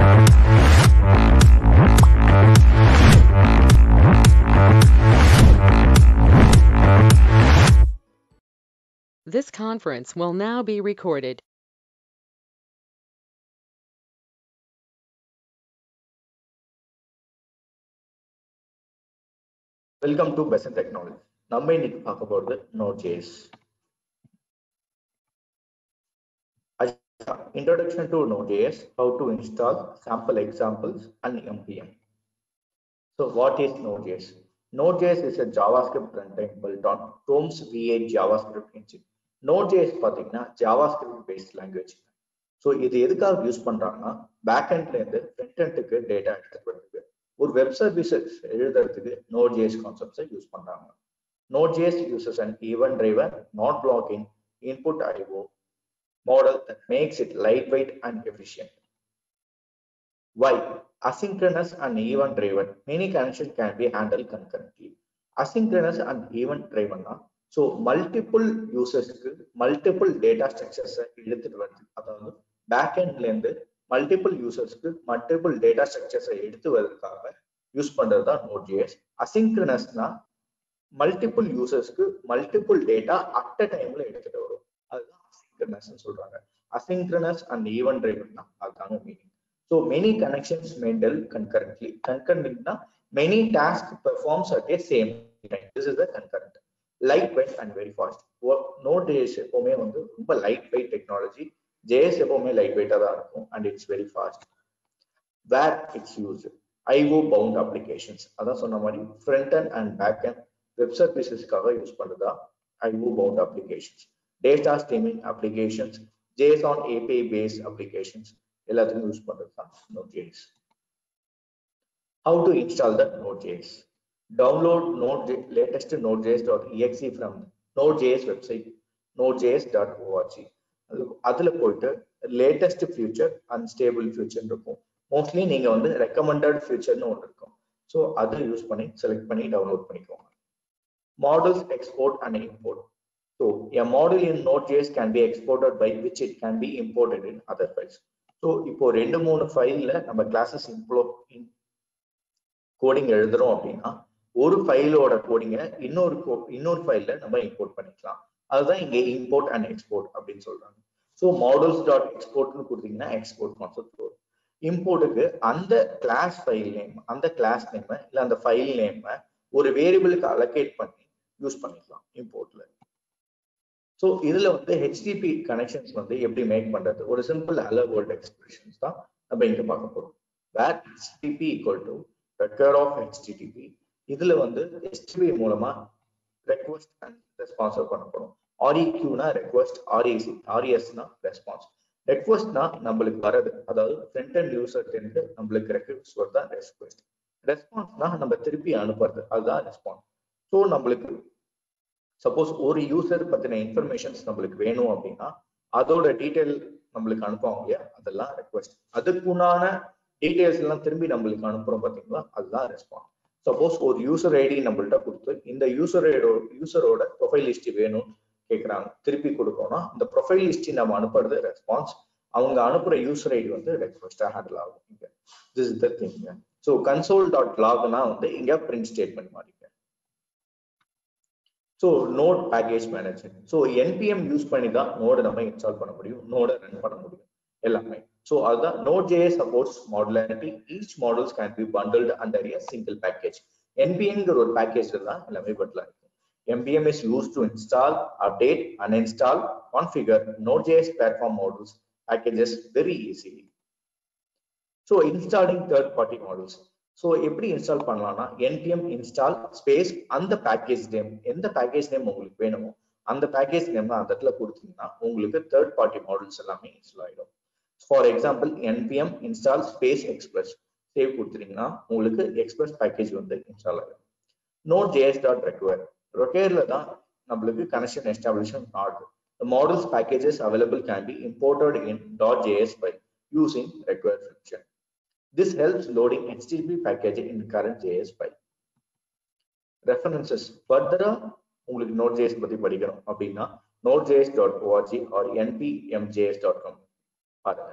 This conference will now be recorded. Welcome to Besen Technology. நம்ம இன்னைக்கு பார்க்க போறது Node.js. Introduction to Node.js, how to install, sample examples, and npm. So what is Node.js? Node.js is a JavaScript runtime built on Chrome's V8 JavaScript engine. Node.js பாத்தீங்கன்னா JavaScript based language. So இது எதுக்காக use பண்றாங்கன்னா பேக்எண்ட்ல இருந்து ஃப்ரண்ட்-எண்டுக்கு data எடுத்துட்டு வருது. ஒரு web services எழுதுறதுக்கு Node.js கான்செப்ட்ஸை use பண்றாங்க. Node.js uses an event-driven, non-blocking input IO model that makes it lightweight and efficient. Why? Asynchronous and event-driven. Many connections can be handled concurrently. Asynchronous and event-driven. So multiple users, multiple data structures எடுத்துட்டு வருது. அதாவது பேக்எண்ட்ல இருந்து multiple யூசர்ஸ்க்கு multiple data ஸ்ட்ரக்சர்ஸை எடுத்து வருவதற்காக use பண்றது தான் Node.js. அசிங்க்ரனஸ்னா மல்டிபிள் யூசர்ஸ்க்கு மல்டிபிள் டேட்டா அட் அ டைம்ல எடுத்துட்டு வரும். அதுதான் அசிங்க்ரனஸ் சொல்றாங்க. அசிங்க்ரனஸ் அண்ட் ஈவென்ட் டிரைவன் தான் அதுதாங்க meaning. So many connections may deal concurrently. Concurrent na many tasks performs at the same time. This is the concurrent. Lightweight and very fast. Node.js எப்பவுமே வந்து ரொம்ப lightweight technology. JS எப்பவுமே lightweight ஆ தான் இருக்கும் and it's very fast. Where it's used, IO bound applications. அதான் சொன்ன மாதிரி front end and back end web servicesக்காக யூஸ் பண்றதா IO bound applications. Data streaming applications, JSON API based applications எல்லாத்துக்கும் use பண்றது தான் Node.js. How to install the Node.js? Download latest Node.js.exe from Node.js website nodejs.org. அதுல போயிட்டு latest future and stable future இருக்கும். Mostly நீங்க வந்து recommended ஃபியூச்சர்னு ஒன்று இருக்கும். ஸோ அதை யூஸ் பண்ணி செலக்ட் பண்ணி டவுன்லோட் பண்ணிக்கோங்க. Models export and import. So a model in Node.js can be exported by which it can be imported in other files. So இப்போ 2-3 ஃபைல்ல நம்ம கிளாஸஸ் கோடிங் எழுதுறோம் அப்படின்னா ஒரு ஃபைலோட கோடிங்க இன்னொரு ஃபைல்ல நம்ம இம்போர்ட் பண்ணிக்கலாம். அதுதான் இங்க இம்போர்ட் அண்ட் எக்ஸ்போர்ட் அப்படின்னு சொல்றாங்க. ஸோ மாடல்ஸ் டாட் எக்ஸ்போர்ட்னு கொடுத்தீங்கன்னா எக்ஸ்போர்ட் கான்செப்ட் வரும். இம்போர்ட்டுக்கு அந்த கிளாஸ் ஃபைல் நேம், அந்த கிளாஸ் நேம் இல்ல அந்த ஃபைல் நேம் ஒரு வேரியபிளுக்கு அலோகேட் பண்ணி யூஸ் பண்ணிக்கலாம் இம்போர்ட்ல. ஸோ இதுல வந்து HTTP கனெக்ஷன்ஸ் வந்து எப்படி மேக் பண்றது, ஒரு சிம்பிள் ஹலோ வேர்ல்ட் எக்ஸ்பிரஷன்ஸ் தான் நம்ம இங்க பார்க்க போறோம். Where HTTP equal to require of HTTP. இதுல வந்து HTTP மூலமா ரெக்வெஸ்ட் அண்ட் ரெஸ்பான்ஸ் பண்ண போறோம். REQனா ரெக்வெஸ்ட், RESனா ரெஸ்பான்ஸ். ரெக்வெஸ்ட்னா நம்மளுக்கு வரது, அதாவது ஃப்ரண்ட் அண்ட் யூசர்ல இருந்து நம்மளுக்கு ரெக்வெஸ்ட் வரதா ரெக்வெஸ்ட். ரெஸ்பான்ஸ்னா நம்ம திருப்பி அனுப்புறது, அதுதான் ரெஸ்பான்ஸ். ஸோ நம்மளுக்கு சப்போஸ் ஒரு யூசர் பத்தின இன்ஃபர்மேஷன்ஸ் நம்மளுக்கு வேணும் அப்படின்னா அதோட டீடைல் நம்மளுக்கு அனுப்புவாங்க இல்லையா, அதெல்லாம் ரெக்வெஸ்ட். அதுக்குண்டான டீடைல்ஸ் எல்லாம் திரும்பி நம்மளுக்கு அனுப்புறோம் பாத்தீங்களா, அதுதான் ரெஸ்பான்ஸ். சப்போஸ் ஒரு யூசர் ஐடி நம்மள்ட்ட கொடுத்து இந்த யூசரோட ப்ரொஃபைல் லிஸ்ட் வேணும் கேட்கறாங்க, திருப்பி கொடுக்கணும்னா இந்த ப்ரொஃபைல் லிஸ்ட் நம்ம அனுப்புறது ரெஸ்பான்ஸ், அவங்க அனுப்புற யூசர் ஐடி வந்து ரெக்வெஸ்டா ஹேண்டில் ஆகும். இங்க this is the thing. So console.logனா வந்து இங்க பிரிண்ட் ஸ்டேட்மெண்ட் மாதிரி. So node package manager. So npm use பண்ணி தான் நோடு நம்ம இன்ஸ்டால் பண்ண முடியும், நோட ரன் பண்ண முடியும் எல்லாமே. ஸோ அதுதான் Node.js supports modularity. Each models can be bundled under a single package. npmங்கிற ஒரு பேக்கேஜ்ல தான் எல்லாமே பண்டலா இருக்கும். npm is used to install, update, uninstall, configure Node.js platform models packages very easily. So installing third-party models. So எப்படி install பண்ணலாம்னா npm install space அந்த package name, எந்த package name உங்களுக்கு வேணுமோ அந்த பேக்கேஜ் நேம் அந்த இடத்துல கொடுத்தீங்கன்னா உங்களுக்கு தேர்ட் பார்ட்டி மாடல்ஸ் எல்லாமே இன்ஸ்டால் ஆயிடும். For example npm install space express save கொடுத்துட்டீங்கன்னா உங்களுக்கு எக்ஸ்பிரஸ் பேக்கேஜ் வந்து இன்ஸ்டால் ஆகிடும். Node.js.require requireல தான் நம்மளுக்கு கனெக்ஷன் எஸ்டாப்ளிஷ்மெண்ட் ஆகுது. The models packages available can be imported in .js file using require function. This helps loading HTTP package in current JS file. References. Further, உங்களுக்கு Node.js பத்தி படிக்கணும் அப்படின்னா nodejs.org or npmjs.com பாருங்க.